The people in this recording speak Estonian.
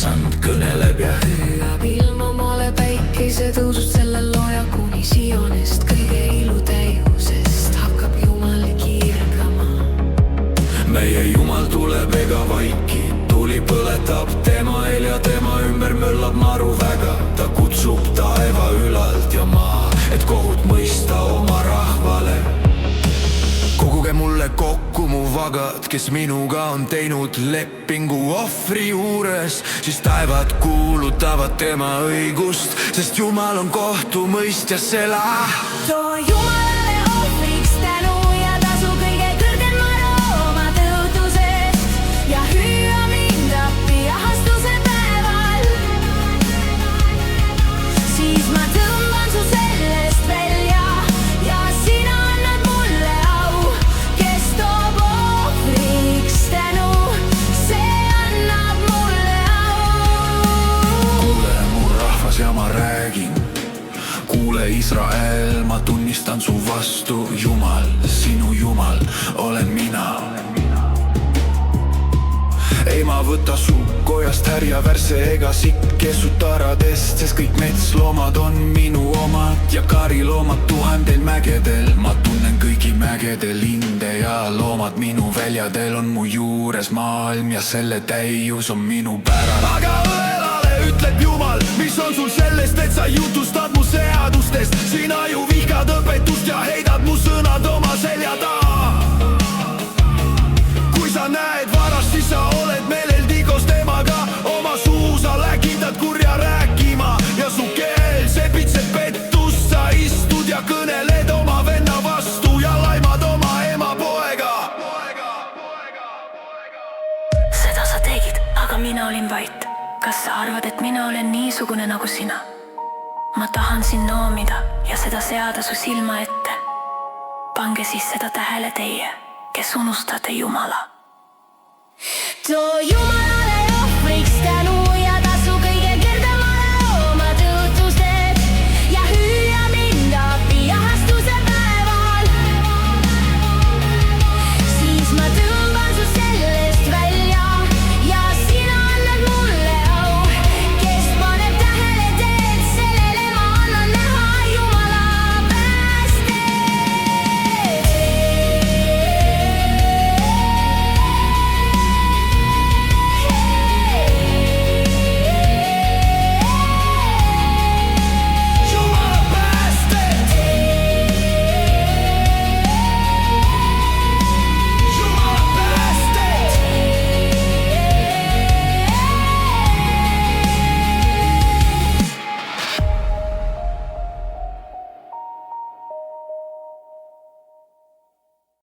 issand kõneleb ja hüüab ilmamaale päikesetõusust selle looja, kuni Sionist kõige ilutäiusest hakkab Jumal kiirgama. meie Jumal tuleb ega vaiki, tuli põletab tema eel ja tema ümber möllab maru väga. ta kutsub taeva ülalt ja maa, et kohut mõista oma rahvale. koguge mulle kokku mu vagad, kes minuga on teinud lepingu ohvri juures, siis taevad kuulutavad tema õigust, sest Jumal on kohtumõistja sela. too Jumalale ohvriks tänu ja tasu kõige kõrgemal oma tõotusest ja hüüa mind appi ahastuse päeval. siis ma tõmban su sellest välja ja sina annad mulle au, kes toob ohvriks tänu, see annab mulle au. kuule mu rahvas ja ma räägin, kuule Iisrael, ma tunnistan su vastu Jumal, sinu Jumal olen mina. ei ma võta su kojast härja värse ega sikke su taradest, sest kõik metsloomad on minu omad ja kariloomad tuhandel mägedel. ma tunnen kõigi mägede linde ja loomad minu väljadel on mu juures, maailm ja selle täius on minu pärand. aga õelale ütleb Jumal, mis on sul sellest, et sa jutustad mu seadustest, sina ju vihkad õpetust ja heidad mu sõnad oma selja taha. kui sa näed varast, siis sa oled meeleldi koos temaga, oma suu sa läkitad kurja rääkima ja su keel sepitseb pettust, sa istud ja kõneled oma venna vastu ja laimad oma ema poega. seda sa tegid, aga mina olin vait. kas sa arvad, et mina olen niisugune nagu sina? ma tahan sind noomida ja seda seada su silma ette. pange siis seda tähele teie, kes unustate Jumala. too Jumala